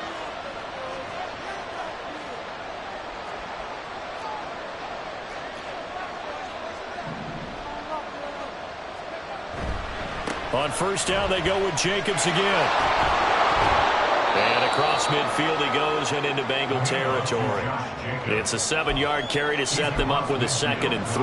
On 1st down, they go with Jacobs again. And across midfield he goes and into Bengal territory. It's a 7-yard carry to set them up with a 2nd and 3.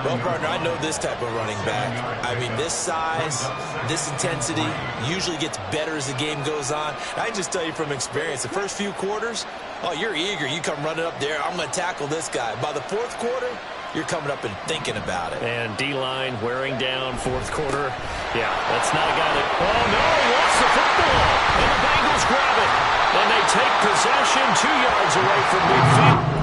Well, partner, I know this type of running back. I mean, this size, this intensity usually gets better as the game goes on. I can just tell you from experience, the first few quarters, oh, you're eager. You come running up there, I'm going to tackle this guy. By the 4th quarter, you're coming up and thinking about it. And D-line wearing down 4th quarter. Yeah, that's not a guy that... Oh, no, he lost the football. And the Bengals grab it. And they take possession 2 yards away from midfield.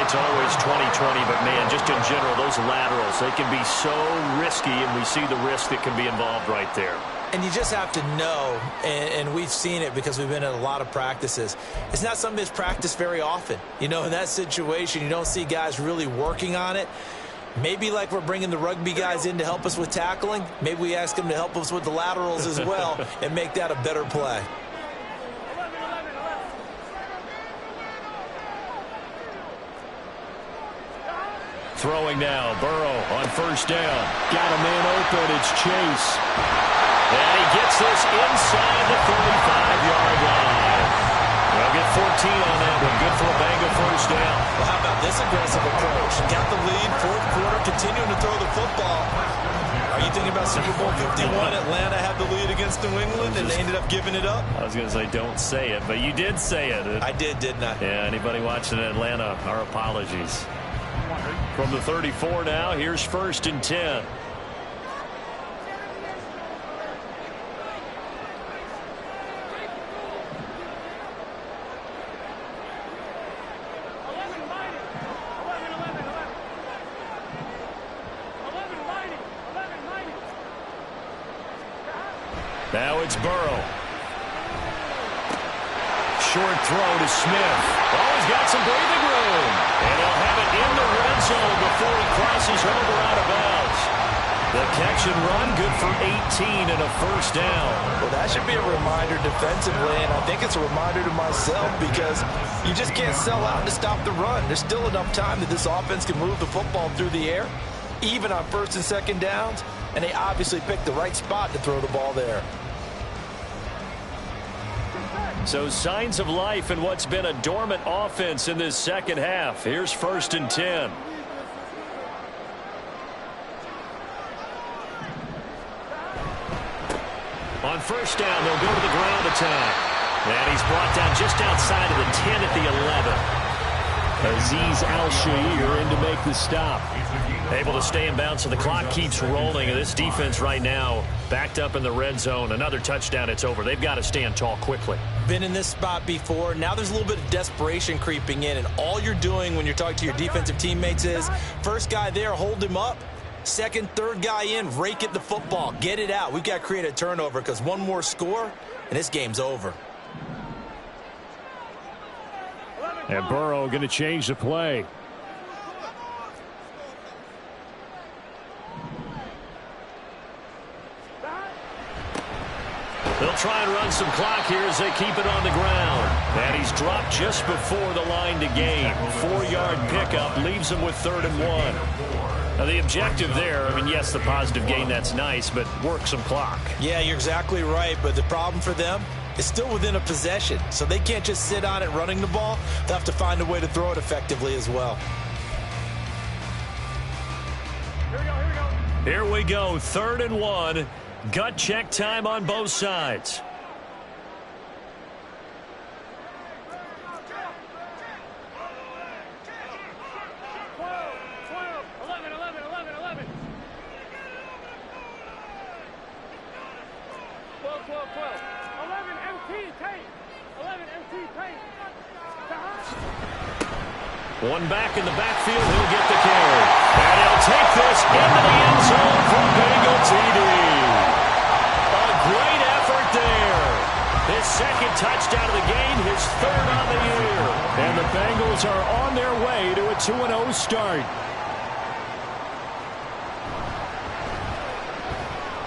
it's always 20-20, but, man, just in general, those laterals, they can be so risky, and we see the risk that can be involved right there. And you just have to know, and we've seen it because we've been at a lot of practices, it's not something that's practiced very often. You know, in that situation, you don't see guys really working on it. Maybe like we're bringing the rugby guys in to help us with tackling, maybe we ask them to help us with the laterals as well and make that a better play. Throwing now, Burrow on first down. Got a man open, it's Chase. And he gets this inside the 45-yard line. They'll get 14 on that one. Good for a Bengal first down. Well, how about this aggressive approach? Got the lead, fourth quarter, continuing to throw the football. Are you thinking about Super Bowl 51? Atlanta had the lead against New England, and they ended up giving it up? I was going to say don't say it, but you did say it. I did, didn't I? Yeah, anybody watching Atlanta, our apologies. From the 34 now, here's 1st and 10. Now it's Burrow. Short throw to Smith. Oh, he's got some breathing room. And he'll have it in the red zone before he crosses over out of bounds. The catch and run, good for 18 and a first down. Well, that should be a reminder defensively, and I think it's a reminder to myself because you just can't sell out to stop the run. There's still enough time that this offense can move the football through the air, even on 1st and 2nd downs, and they obviously picked the right spot to throw the ball there. So signs of life in what's been a dormant offense in this second half. Here's 1st and 10. On first down, they'll go to the ground attack. And he's brought down just outside of the 10 at the 11. Azeez Al-Shaair in to make the stop. Able to stay in bounds, so the clock keeps rolling. And this defense right now backed up in the red zone. Another touchdown, it's over. They've got to stand tall quickly. Been in this spot before. Now there's a little bit of desperation creeping in, and all you're doing when you're talking to your defensive teammates is first guy there, hold him up. Second, third guy in, rake at the football. Get it out. We've got to create a turnover because one more score, and this game's over. And Burrow going to change the play. They'll try and run some clock here as they keep it on the ground. And he's dropped just before the line to gain. 4-yard pickup leaves him with 3rd and 1. Now the objective there, I mean, yes, the positive gain, that's nice, but work some clock. Yeah, you're exactly right, but the problem for them is still within a possession. So they can't just sit on it running the ball. They'll have to find a way to throw it effectively as well. Here we go, 3rd and 1. Gut check time on both sides. One back in the backfield, he'll get the carry. And he'll take this into the end zone for Bengal TD. A great effort there. His 2nd touchdown of the game, his 3rd on the year. And the Bengals are on their way to a 2-0 start.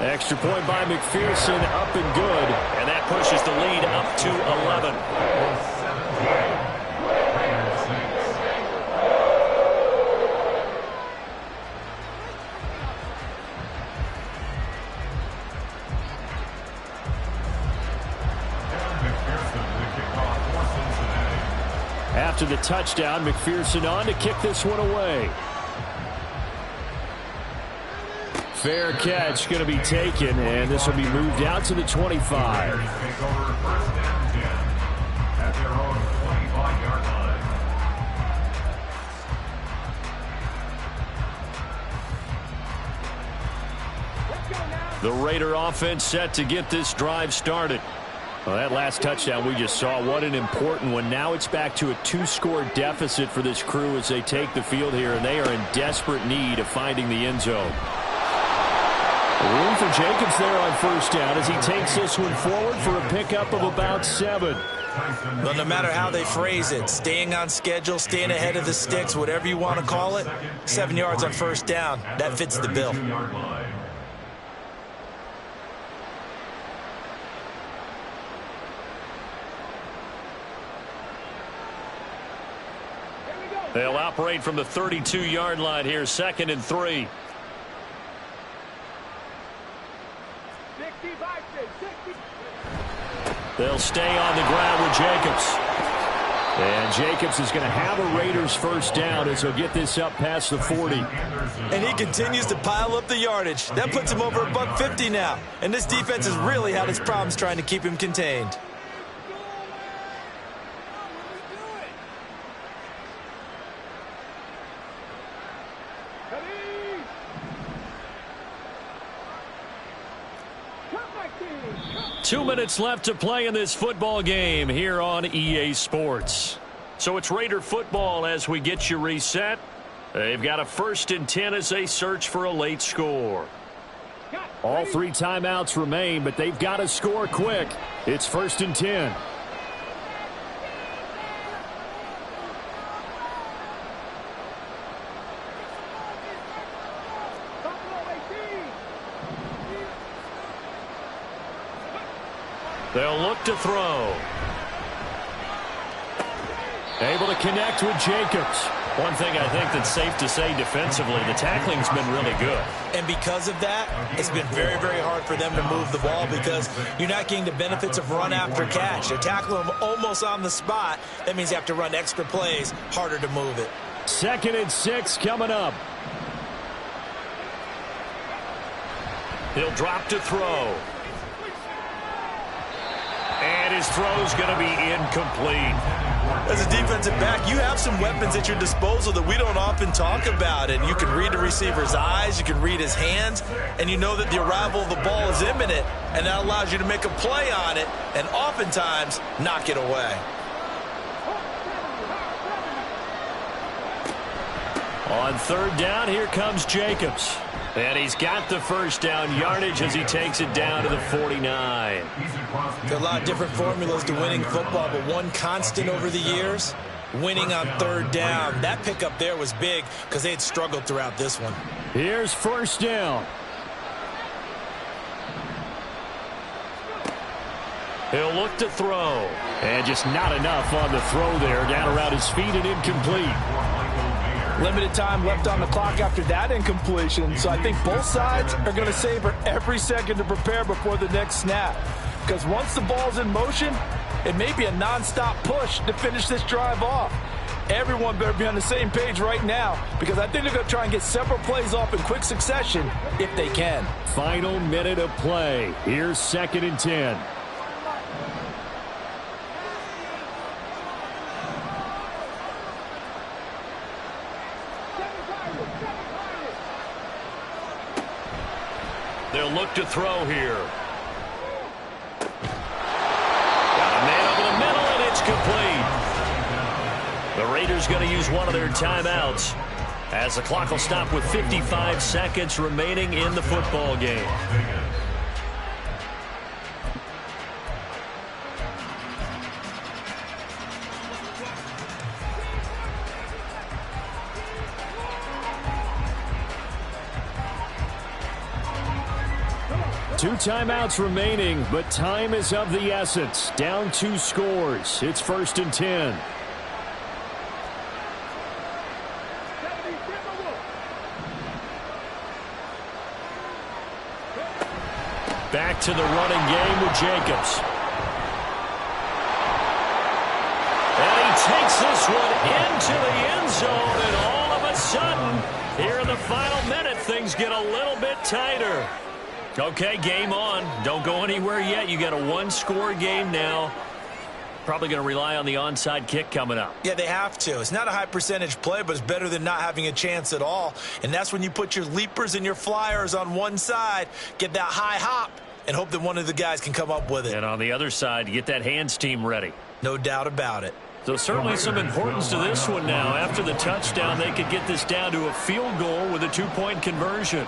Extra point by McPherson, up and good. And that pushes the lead up to 11. After the touchdown, McPherson on to kick this one away. Fair catch going to be taken, and this will be moved out to the 25. The Raider offense set to get this drive started. Well, that last touchdown we just saw, what an important one. Now it's back to a 2-score deficit for this crew as they take the field here, and they are in desperate need of finding the end zone. Room for Jacobs there on first down as he takes this one forward for a pickup of about 7. Well, no matter how they phrase it, staying on schedule, staying ahead of the sticks, whatever you want to call it, 7 yards on first down, that fits the bill. They'll operate from the 32-yard line here, 2nd and 3. They'll stay on the ground with Jacobs. And Jacobs is going to have a Raiders first down as he'll get this up past the 40. And he continues to pile up the yardage. That puts him over $150 now. And this defense has really had its problems trying to keep him contained. Two minutes left to play in this football game here on EA Sports. So it's Raider football as we get you reset. They've got a 1st and 10 as they search for a late score. All 3 timeouts remain, but they've got to score quick. It's 1st and 10. They'll look to throw. Able to connect with Jacobs. One thing I think that's safe to say defensively, the tackling's been really good. And because of that, it's been very, very hard for them to move the ball because you're not getting the benefits of run after catch. They're tackling them almost on the spot. That means you have to run extra plays, harder to move it. 2nd and 6 coming up. He'll drop to throw. And his throw's going to be incomplete. As a defensive back, you have some weapons at your disposal that we don't often talk about. And you can read the receiver's eyes, you can read his hands, and you know that the arrival of the ball is imminent, and that allows you to make a play on it and oftentimes knock it away. On 3rd down, here comes Jacobs. And he's got the first down yardage as he takes it down to the 49. There are a lot of different formulas to winning football, but one constant over the years, winning on 3rd down. That pickup there was big because they had struggled throughout this one. Here's first down. He'll look to throw. And just not enough on the throw there. Down around his feet and incomplete. Limited time left on the clock after that incompletion, so I think both sides are going to savor every second to prepare before the next snap. Because once the ball's in motion, it may be a nonstop push to finish this drive off. Everyone better be on the same page right now because I think they're going to try and get several plays off in quick succession if they can. Final minute of play. Here's 2nd and 10. They'll look to throw here. Got a man over the middle, and it's complete. The Raiders going to use one of their timeouts as the clock will stop with 55 seconds remaining in the football game. Two timeouts remaining, but time is of the essence. Down 2 scores. It's 1st and 10. Back to the running game with Jacobs. And he takes this one into the end zone, and all of a sudden, here in the final minute, things get a little bit tighter. Okay, game on. Don't go anywhere yet. You got a 1-score game now. Probably going to rely on the onside kick coming up. Yeah, they have to. It's not a high percentage play, but it's better than not having a chance at all. And that's when you put your leapers and your flyers on one side, get that high hop, and hope that one of the guys can come up with it. And on the other side, get that hands team ready. No doubt about it. So certainly some importance to this one now. After the touchdown, they could get this down to a field goal with a 2-point conversion.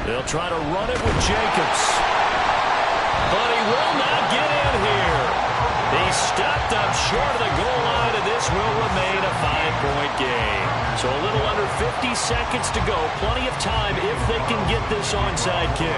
They'll try to run it with Jacobs. But he will not get in here. He stopped up short of the goal line, and this will remain a 5-point game. So a little under 50 seconds to go. Plenty of time if they can get this onside kick.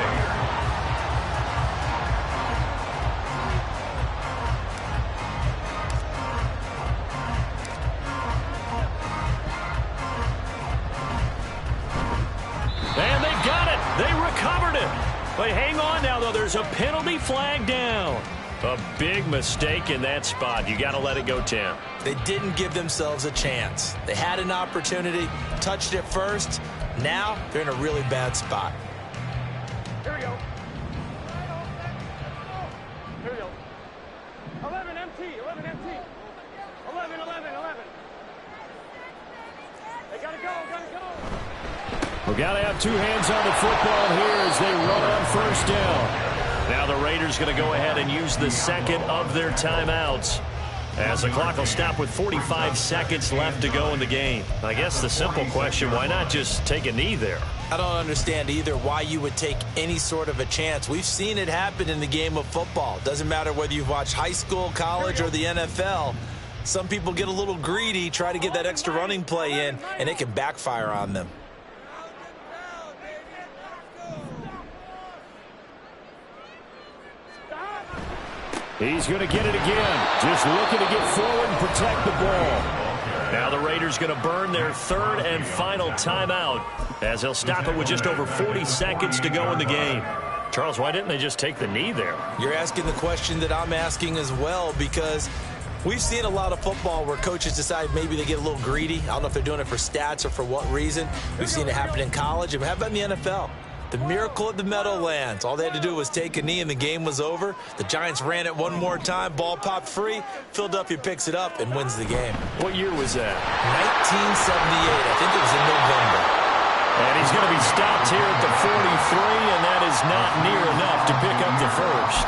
And they got it. They recovered it. But hang on now, though. There's a penalty flag down. A big mistake in that spot. You got to let it go, Tim. They didn't give themselves a chance. They had an opportunity, touched it first. Now they're in a really bad spot. Here we go. Here we go. 11 MT, 11 MT. 11, 11, 11. They gotta go. We got to have two hands on the football here as they run on first down. Now the Raiders going to go ahead and use the second of their timeouts, as the clock will stop with 45 seconds left to go in the game. I guess the simple question, why not just take a knee there? I don't understand either why you would take any sort of a chance. We've seen it happen in the game of football. Doesn't matter whether you've watched high school, college, or the NFL. Some people get a little greedy, try to get that extra running play in, and it can backfire on them. He's going to get it again. Just looking to get forward and protect the ball. Now the Raiders going to burn their third and final timeout, as they'll stop it with just over 40 seconds to go in the game. Charles, why didn't they just take the knee there? You're asking the question that I'm asking as well, because we've seen a lot of football where coaches decide maybe they get a little greedy. I don't know if they're doing it for stats or for what reason. We've seen it happen in college. And how about in the NFL? The miracle of the Meadowlands. All they had to do was take a knee and the game was over. The Giants ran it one more time. Ball popped free. Philadelphia picks it up and wins the game. What year was that? 1978. I think it was in November. And he's going to be stopped here at the 43, and that is not near enough to pick up the first.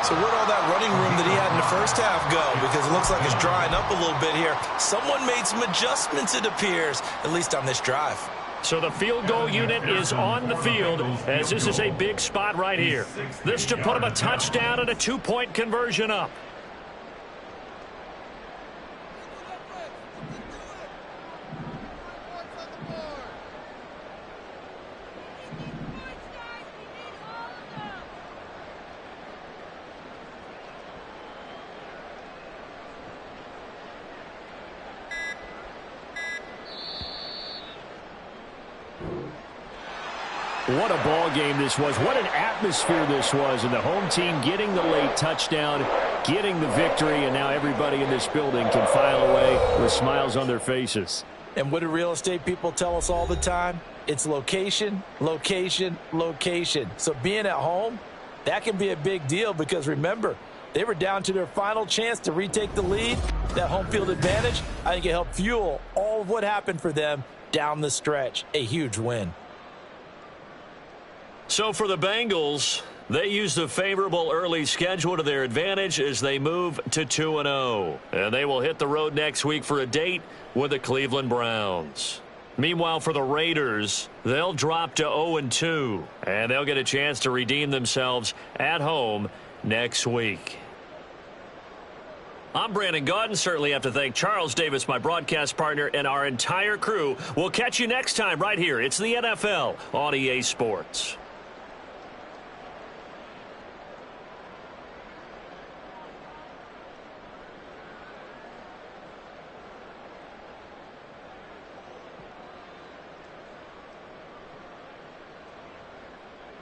So where'd all that running room that he had in the first half go? Because it looks like it's drying up a little bit here. Someone made some adjustments, it appears, at least on this drive. So the field goal unit is on the field, as this is a big spot right here. This to put him a touchdown and a 2-point conversion up. What a ball game this was. What an atmosphere this was. And the home team getting the late touchdown, getting the victory, and now everybody in this building can file away with smiles on their faces. And what do real estate people tell us all the time? It's location, location, location. So being at home, that can be a big deal because, remember, they were down to their final chance to retake the lead. That home field advantage, I think it helped fuel all of what happened for them down the stretch. A huge win. So for the Bengals, they use the favorable early schedule to their advantage as they move to 2-0. And they will hit the road next week for a date with the Cleveland Browns. Meanwhile, for the Raiders, they'll drop to 0-2. And they'll get a chance to redeem themselves at home next week. I'm Brandon Gaudin. Certainly have to thank Charles Davis, my broadcast partner, and our entire crew. We'll catch you next time right here. It's the NFL on EA Sports.